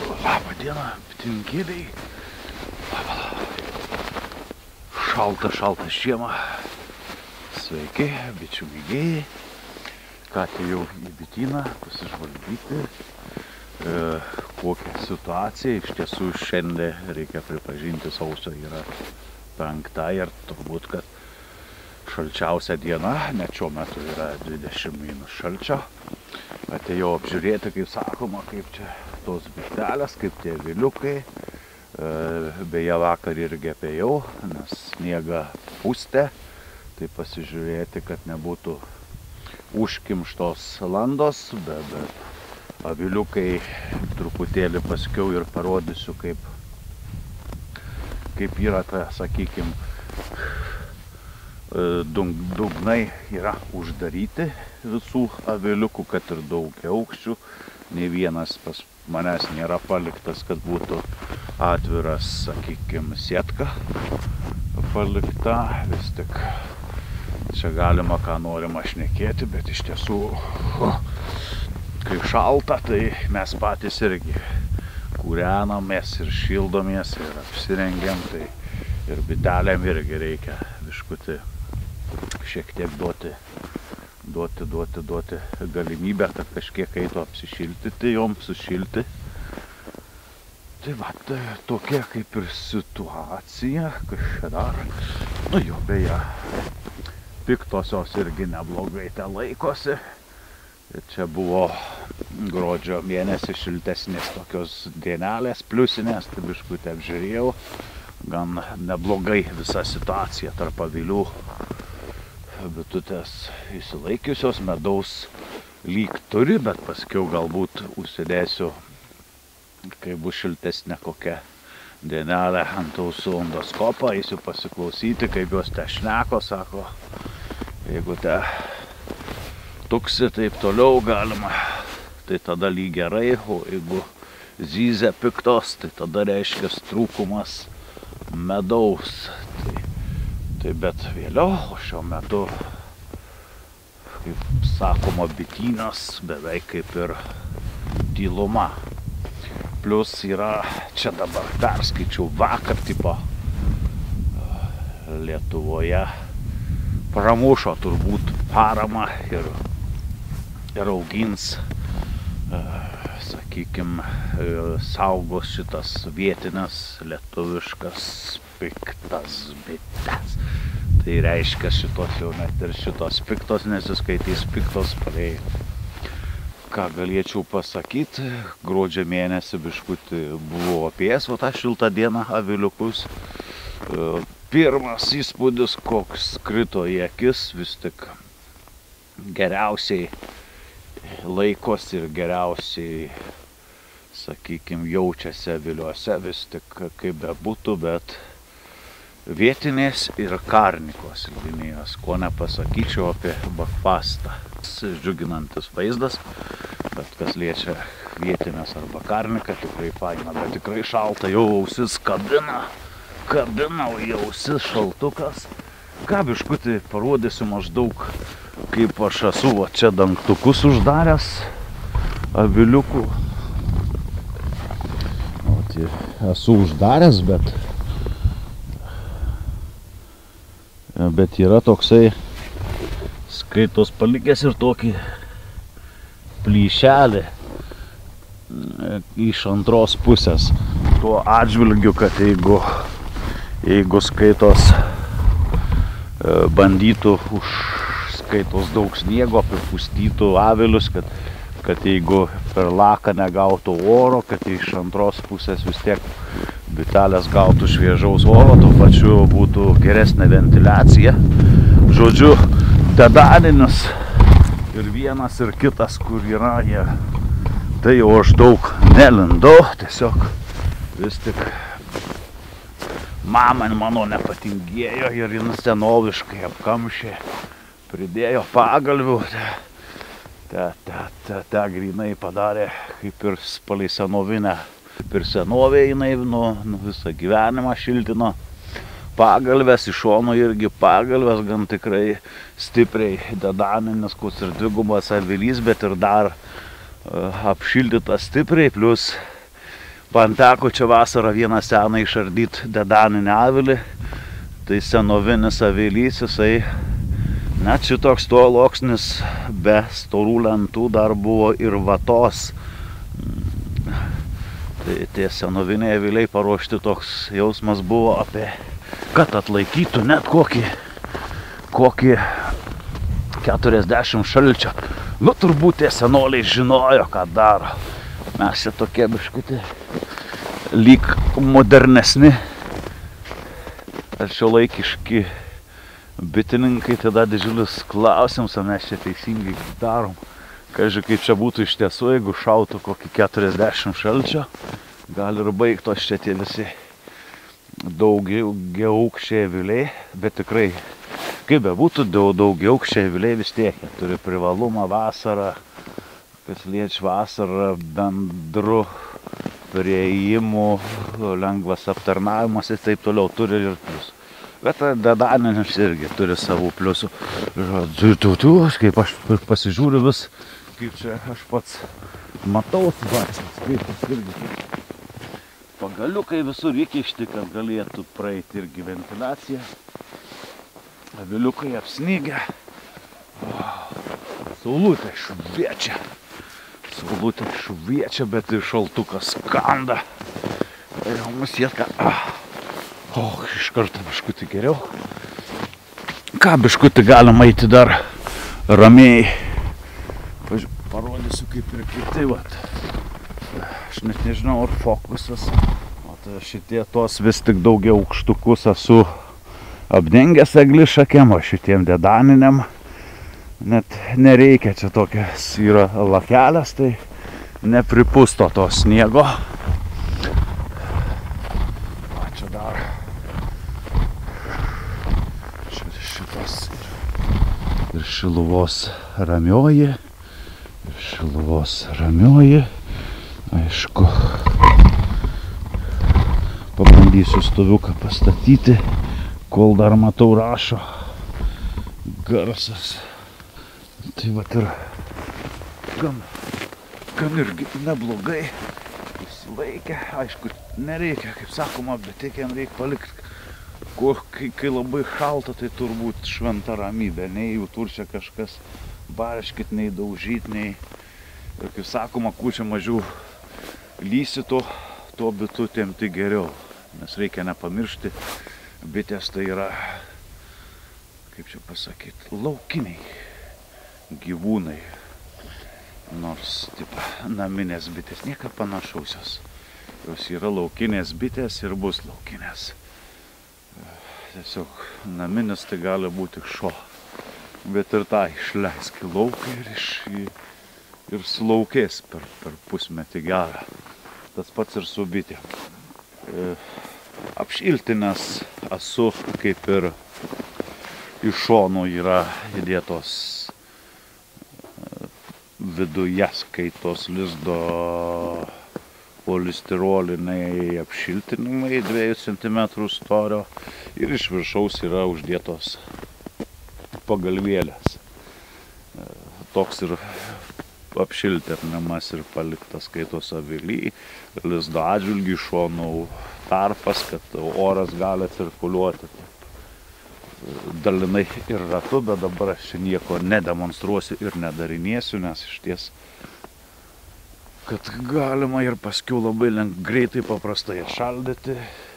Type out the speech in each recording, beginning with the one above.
Labą dieną, bitininkėliai. Šalta žiema. Sveiki, bičių mėgėjai. Ką atėjau į bityną pasižvalgyti, kokią situaciją. Iš tiesų šiandien reikia pripažinti, sausio yra 5 ir turbūt, kad šalčiausia diena, net šiuo metu yra 20 minus šalčio. Atėjau apžiūrėti, kaip sakoma, kaip čia tos bitelės, kaip tie aviliukai. Beje, vakar irgi apėjau, nes sniegą pustė. Tai pasižiūrėti, kad nebūtų užkimštos landos, bet aviliukai truputėlį paskiau ir parodysiu, kaip yra ta, sakykim, dugnai yra uždaryti visų aviliukų, kad ir daugiaaukščių. Nei vienas pas manęs nėra paliktas, kad būtų atviras, sakykim, sietka palikta. Vis tik čia galima ką norima šnekėti, bet iš tiesų, kai šalta, tai mes patys irgi kūrenamės ir šildomės ir apsirengiam, tai ir bitelėm irgi reikia biškutį šiek tiek duoti galimybę, kad kažkiek eitų apsišiltyti, joms sušilti. Tai va, tai tokia kaip ir situacija, kažkaip dar, nu jo, beje, piktosios irgi neblogai te laikosi. Ir čia buvo gruodžio mėnesį šiltesnės tokios dienelės pliusinės, tai biškutį apžiūrėjau. Gan neblogai visa situacija tarp avilių. Bitutės įsilaikiusios, medaus lyg turi, bet paskiau galbūt užsidėsiu, kai bus šiltesnė kokia dienelė, ant ausų endoskopą, eisiu pasiklausyti, kaip jos te šneko, sako, jeigu te tuksi taip toliau galima, tai tada lyg gerai, o jeigu zyzia piktos, tai tada reiškia trūkumas medaus. Tai bet vėliau, o šiuo metu, kaip sakoma, bitynas beveik kaip ir tyluma. Plius yra, čia dabar perskaičiau vakar, tipo Lietuvoje pramušo turbūt paramą ir augins, sakykim, saugos šitas vietinas lietuviškas piktas bites. Tai reiškia šitos jau net ir šitos piktos nesiskaitys piktos palei. Ką galėčiau pasakyti, gruodžio mėnesį biškutį buvo apėjęs tą šiltą dieną aviliukus. Pirmas įspūdis, koks krito į akis, vis tik geriausiai laikosi ir geriausiai, sakykim, jaučiasi aviliuose, vis tik kaip bebūtų, bet vietinės ir karnikos linijos, ko nepasakyčiau apie bakpastą. Džiuginantis vaizdas, bet kas liečia vietinės arba karniką, tikrai faina, bet tikrai šalta, jau ausis kabina į ausis šaltukas. Ką biškutį parodysiu maždaug, kaip aš esu va čia dangtukus uždaręs aviliukų. O, tai esu uždaręs, bet yra toksai skaitos palikęs ir tokį plyšelį iš antros pusės. Tuo atžvilgiu, kad jeigu skaitos bandytų už skaitos daug sniego, apipustytų avilius, kad jeigu per laką negautų oro, kad iš antros pusės vis tiek bitelės gautų šviežaus oro, tuo pačiu būtų geresnė ventiliacija. Žodžiu, tedaninis ir vienas ir kitas, kur yra jie, tai jau aš daug nelindau, tiesiog vis tik mama mano nepatingėjo ir jis senoviškai apkamšė, pridėjo pagalvių. Te grinai padarė kaip ir palei senovinę. Kaip ir senovė jinai visą gyvenimą šiltino pagalvės, iš šono irgi pagalvės, gan tikrai stipriai dedaninis, kus ir dvigubas avilys, bet ir dar apšildytas stipriai, plus Man teko čia vasarą vieną seną išardyti dedaninį avilį. Tai senovinis avilys, jisai net šitoks sluoksnis be storų lentų dar buvo ir vatos. Tai tie senoviniai aviliai paruošti, toks jausmas buvo apie, kad atlaikytų net kokį 40 šalčio. Nu, turbūt tie senoliai žinojo, ką daro. Mes čia tokie biškutį lyg modernesni ar šiuolaikiški bitininkai, tada didžiulis klausimas, ar mes čia teisingai darom. Kažkai kaip čia būtų iš tiesų, jeigu šautų kokį 40 šalčio, gali ir baigtos čia tie visi daugiaaukščiai aviliai, bet tikrai, kaip bebūtų, daugiaaukščiai aviliai vis tiek turi privalumą vasarą, kas liečia vasarą, bendru priėjimu, lengvas aptarnavimas ir taip toliau turi ir plius. Bet dedaninis irgi turi savų pliusų. Kaip aš pasižiūriu vis, kaip čia aš pats matau situacijas, kaip jis irgi. Pagaliukai visur įkišti, kad galėtų praeiti irgi ventiliacija. Aviliukai apsnygę. Saulutė šviečia. Saulutė šviečia, bet ir šaltukas kanda. Ir mus jėtka. Iš karto biškutį geriau. Ką biškutį galima eiti dar ramiai. Parodysiu kaip ir kiti, vat. Aš net nežinau, ar fokusas. O tai šitie tos vis tik daugiau aukštukus esu apdengęs eglišakėm, o šitiem dedaniniam net nereikia, čia tokias yra lakelės, tai nepripusto to sniego. O čia dar šitas ir Šiluvos ramioji, aišku, pabandysiu stoviuką pastatyti, kol dar matau rašo garsas. Tai vat ir gan irgi neblogai įsilaikę. Aišku, nereikia, kaip sakoma, bet tiek jam reikia palikti. Kai labai šalta, tai turbūt šventa ramybė. Nei jų turčia kažkas barškit, nei daužyt, nei, ir kaip sakoma, kuo čia mažiau lysi, tuo bitutėm tai geriau. Nes reikia nepamiršti, bitės tai yra, kaip čia pasakyti, laukiniai gyvūnai. Nors, tipo, naminės bitės, nieka panašausios. Jos yra laukinės bitės ir bus laukinės. Tiesiog naminis tai gali būti šuo. Bet ir tą išleisk į lauką ir sulaukės per pusmetį gerą. Tas pats ir su bitėm. Apšiltinės esu, kaip ir iš šonų yra įdėtos viduje skaitos lizdo polistiroliniai apšiltinimai 2 cm storio ir iš viršaus yra uždėtos pagalvėlės. Toks ir apšiltinimas ir paliktas skaitos avily, lizdo atžvilgių šonų tarpas, kad oras gali cirkuliuoti dalinai ir ratu, bet dabar aš čia nieko nedemonstruosiu ir nedarinėsiu, nes iš ties, kad galima ir paskiau labai greitai paprastai šaldyti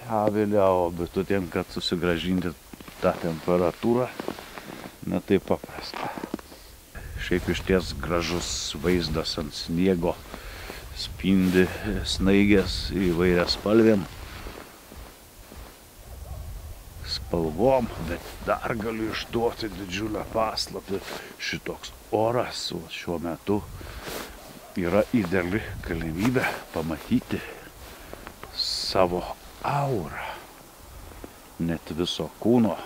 avilį, o bitutėm, kad susigrąžinti tą temperatūrą, ne taip paprasta. Šiaip iš ties gražus vaizdas ant sniego, spindi snaigės įvairias spalvom, bet dar galiu išduoti didžiulę paslaptį. Šitoks oras šiuo metu yra ideali galimybė pamatyti savo aurą. Net viso kūno,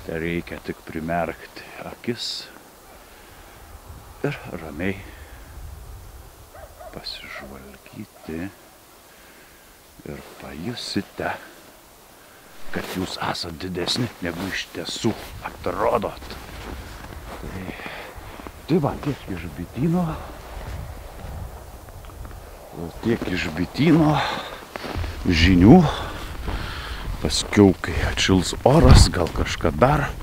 tai reikia tik primerkti akis ir ramiai pasižvalgyti ir pajusite, kad jūs esat didesni, negu iš tiesų atrodot. Tai va, tiek iš bityno. Tiek iš bityno žinių. Paskiau, kai atšils oras, gal kažką dar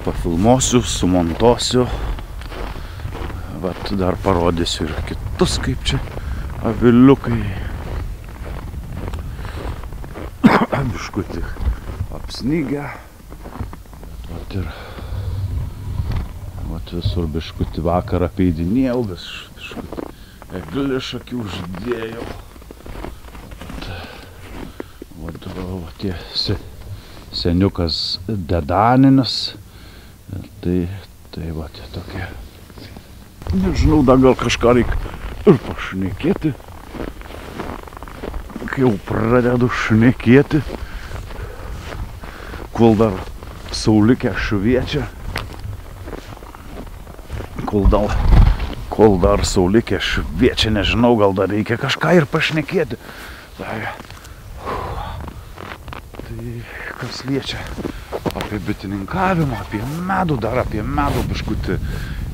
pafilmuosiu, sumontuosiu. Vat dar parodysiu ir kitus, kaip čia aviliukai. Biškutį apsnygę. Vat visur biškutį vakarą peidinėjau, biškutį eglišakį uždėjau. Vat tie seniukas dedaninis. Tai vat tokie. Nežinau, dar gal kažką reikia ir pašnekėti. Kai jau pradedu šnekėti, kol dar saulikė šviečia, kol dar saulikė šviečia, nežinau, gal dar reikia kažką ir pašnekėti. Tai kas liečia apie bitininkavimą, apie medų, dar apie medų biškutį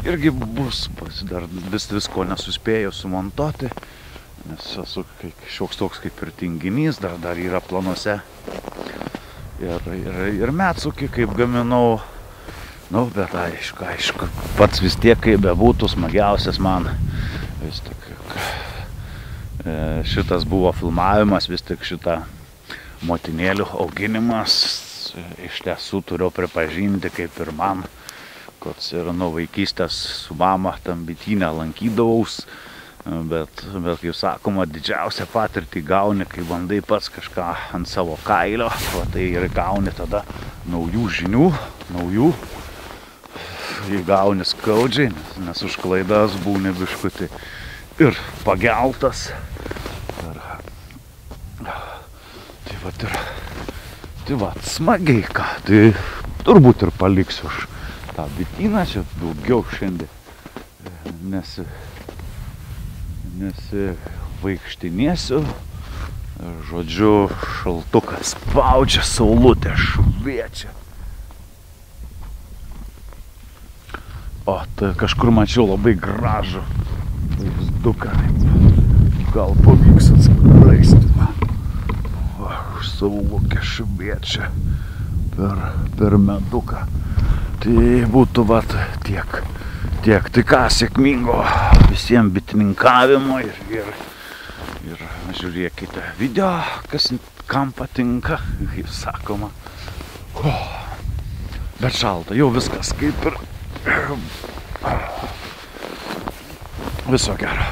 irgi bus, dar visko nesuspėjau sumontuoti, nes esu šioks toks kaip ir tinginys, dar yra planuose ir medsukį kaip gaminau, nu, bet aišku, pats vis tiek kaip bebūtų smagiausias man, vis tik šitas buvo filmavimas, vis tik šitą motinėlių auginimas, iš tiesų turiu pripažinti kaip ir man, kad ir nuo vaikystės su mama tam bityne lankydavaus, bet kaip sakoma, didžiausią patirtį gauni, kai bandai pats kažką ant savo kailio, tai ir gauni tada naujų žinių, įgauni skaudžiai, nes už klaidas būni biškutį ir pageltas. Tai va, smagiai ką, tai turbūt ir paliksiu už tą bityną, čia daugiau šiandien nesivaikštinėsiu. Žodžiu, šaltukas spaudžia, saulutė šviečia. O, tai kažkur mačiau labai gražų vaizduką, gal pavyks atskleisti man. Saulukė šviečia per meduką. Tai būtų vat tiek. Tai ką, sėkmingo visiems bitininkavimo ir žiūrėkite video, kam patinka, kaip sakoma. Bet šalta, jau viskas kaip ir viso gero.